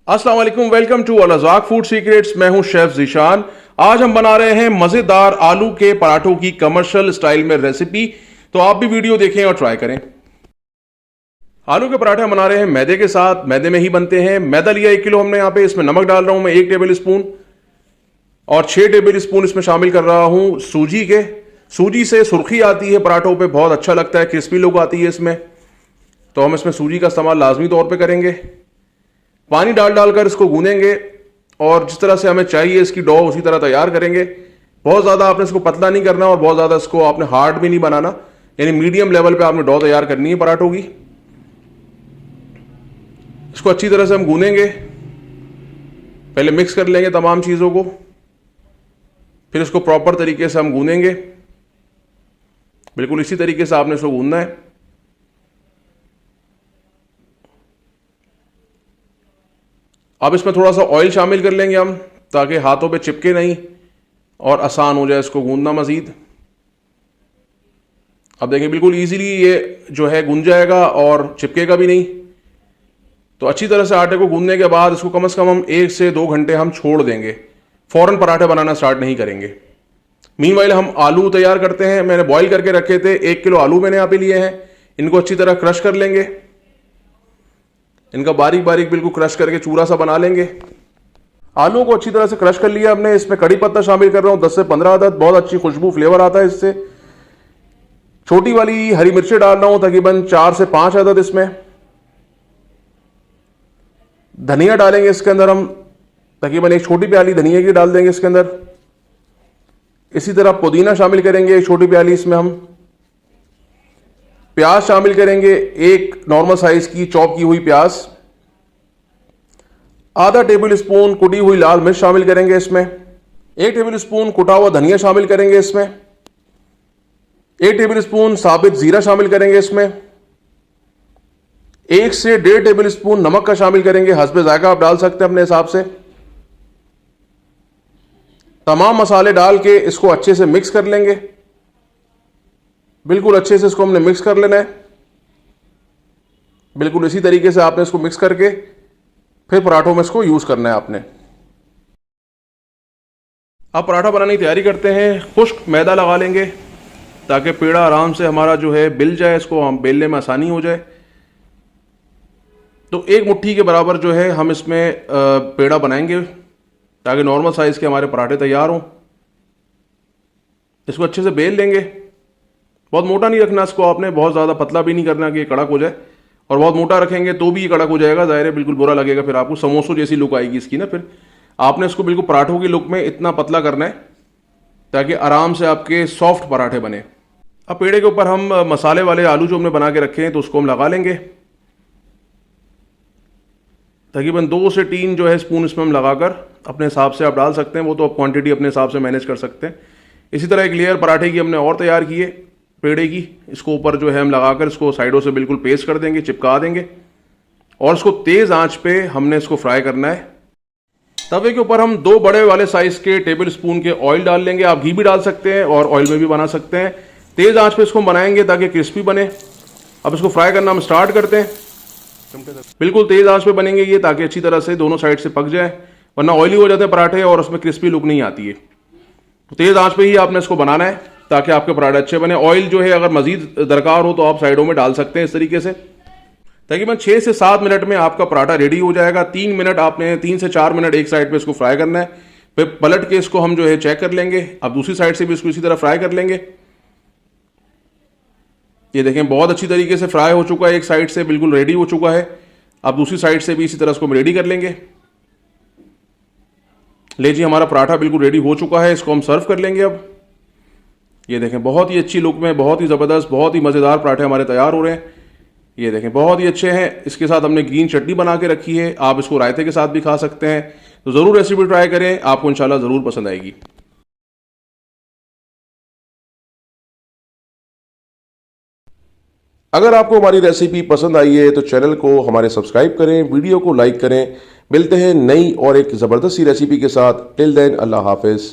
अस्सलाम वालेकुम, welcome to Al Razzaq food secrets. मैं हूं शेफ ज़ीशान। आज हम बना रहे हैं मजेदार आलू के पराठों की कमर्शियल स्टाइल में रेसिपी। तो आप भी वीडियो देखें और ट्राई करें। आलू के पराठे हम बना रहे हैं मैदे के साथ, मैदे में ही बनते हैं। मैदा लिया 1 किलो हमने यहाँ पे। इसमें नमक डाल रहा हूं मैं 1 टेबल स्पून और 6 टेबल स्पून इसमें शामिल कर रहा हूं सूजी के। सूजी से सुर्खी आती है पराठों पे, बहुत अच्छा लगता है, क्रिस्पी लुक आती है इसमें, तो हम इसमें सूजी का इस्तेमाल लाजमी तौर पे करेंगे। पानी डालकर इसको गूंदेंगे और जिस तरह से हमें चाहिए इसकी डो उसी तरह तैयार करेंगे। बहुत ज़्यादा आपने इसको पतला नहीं करना और बहुत ज़्यादा इसको आपने हार्ड भी नहीं बनाना, यानी मीडियम लेवल पे आपने डो तैयार करनी है पराठों की। इसको अच्छी तरह से हम गूंदेंगे, पहले मिक्स कर लेंगे तमाम चीज़ों को, फिर इसको प्रॉपर तरीके से हम गूंदेंगे। बिल्कुल इसी तरीके से आपने इसको गूंदना है। अब इसमें थोड़ा सा ऑयल शामिल कर लेंगे हम, ताकि हाथों पे चिपके नहीं और आसान हो जाए इसको गूंदना मजीद। अब देखिए बिल्कुल इजीली ये जो है गूंद जाएगा और चिपकेगा भी नहीं। तो अच्छी तरह से आटे को गूंदने के बाद इसको कम से कम हम 1 से 2 घंटे हम छोड़ देंगे। फौरन पराठे बनाना स्टार्ट नहीं करेंगे। मीनवाइल हम आलू तैयार करते हैं। मैंने बॉईल करके रखे थे, 1 किलो आलू मैंने यहाँ पे लिए हैं। इनको अच्छी तरह क्रश कर लेंगे, इनका बारीक बारीक बिल्कुल क्रश करके चूरा सा बना लेंगे। आलू को अच्छी तरह से क्रश कर लिया हमने। इसमें कड़ी पत्ता शामिल कर रहा हूं 10 से 15 अदद, बहुत अच्छी खुशबू फ्लेवर आता है इससे। छोटी वाली हरी मिर्चें डाल रहा हूं तकरीबन 4 से 5 अदद इसमें। धनिया डालेंगे इसके अंदर हम, तकरीबन 1 छोटी प्याली धनिया की डाल देंगे इसके अंदर। इसी तरह पुदीना शामिल करेंगे 1 छोटी प्याली इसमें हम। प्याज शामिल करेंगे 1 नॉर्मल साइज की चॉप की हुई प्याज। आधा टेबल स्पून कुटी हुई लाल मिर्च शामिल करेंगे इसमें। 1 टेबल स्पून कुटा हुआ धनिया शामिल करेंगे इसमें। 1 टेबल स्पून साबित जीरा शामिल करेंगे इसमें। 1 से 1.5 टेबल स्पून नमक का शामिल करेंगे, हस्बे जायका आप डाल सकते हैं अपने हिसाब से। तमाम मसाले डाल के इसको अच्छे से मिक्स कर लेंगे। बिल्कुल अच्छे से इसको हमने मिक्स कर लेना है। बिल्कुल इसी तरीके से आपने इसको मिक्स करके फिर पराठों में इसको यूज करना है आपने। अब पराठा बनाने की तैयारी करते हैं। खुश्क मैदा लगा लेंगे ताकि पेड़ा आराम से हमारा जो है बिल जाए, इसको हम बेलने में आसानी हो जाए। तो 1 मुट्ठी के बराबर जो है हम इसमें पेड़ा बनाएंगे ताकि नॉर्मल साइज के हमारे पराठे तैयार हों। इसको अच्छे से बेल लेंगे। बहुत मोटा नहीं रखना इसको आपने, बहुत ज़्यादा पतला भी नहीं करना कि ये कड़क हो जाए, और बहुत मोटा रखेंगे तो भी ये कड़क हो जाएगा, ज़ाहिर है बिल्कुल बुरा लगेगा। फिर आपको समोसों जैसी लुक आएगी इसकी ना। फिर आपने इसको बिल्कुल पराठों की लुक में इतना पतला करना है ताकि आराम से आपके सॉफ्ट पराठे बने। अब पेड़े के ऊपर हम मसाले वाले आलू जो हमने बना के रखे हैं तो उसको हम लगा लेंगे। तकरीबन 2 से 3 जो है स्पून इसमें हम लगाकर अपने हिसाब से आप डाल सकते हैं, वो तो आप क्वांटिटी अपने हिसाब से मैनेज कर सकते हैं। इसी तरह एक लेयर पराठे की हमने और तैयार की है पेड़े की। इसको ऊपर जो है हम लगाकर इसको साइडों से बिल्कुल पेस्ट कर देंगे, चिपका देंगे, और इसको तेज आंच पे हमने इसको फ्राई करना है। तवे के ऊपर हम 2 बड़े वाले साइज के टेबल स्पून के ऑयल डाल लेंगे। आप घी भी डाल सकते हैं और ऑयल में भी बना सकते हैं। तेज आंच पे इसको बनाएंगे ताकि क्रिस्पी बने। अब इसको फ्राई करना हम स्टार्ट करते हैं। बिल्कुल तेज आंच पे बनेंगे ये, ताकि अच्छी तरह से दोनों साइड से पक जाए, वरना ऑयली हो जाते हैं पराठे और उसमें क्रिस्पी लुक नहीं आती है। तो तेज आंच पे ही आपने इसको बनाना है ताकि आपके पराठे अच्छे बने। ऑयल जो है अगर मजीद दरकार हो तो आप साइडों में डाल सकते हैं इस तरीके से। तकरीबन 6 से 7 मिनट में आपका पराठा रेडी हो जाएगा। 3 मिनट आपने 3 से 4 मिनट एक साइड पे इसको फ्राई करना है। फिर पलट के इसको हम जो है चेक कर लेंगे। अब दूसरी साइड से भी इसको इसी तरह फ्राई कर लेंगे। ये देखें बहुत अच्छी तरीके से फ्राई हो चुका है, एक साइड से बिल्कुल रेडी हो चुका है। अब दूसरी साइड से भी इसी तरह इसको हम रेडी कर लेंगे। ले जी, हमारा पराठा बिल्कुल रेडी हो चुका है। इसको हम सर्व कर लेंगे। अब ये देखें बहुत ही अच्छी लुक में, बहुत ही ज़बरदस्त, बहुत ही मज़ेदार पराठे हमारे तैयार हो रहे हैं। ये देखें बहुत ही अच्छे हैं। इसके साथ हमने ग्रीन चटनी बना के रखी है, आप इसको रायते के साथ भी खा सकते हैं। तो ज़रूर रेसिपी ट्राई करें, आपको इंशाल्लाह ज़रूर पसंद आएगी। अगर आपको हमारी रेसिपी पसंद आई है तो चैनल को हमारे सब्सक्राइब करें, वीडियो को लाइक करें। मिलते हैं नई और एक ज़बरदस्त सी रेसिपी के साथ। टिल देन अल्लाह हाफिज़।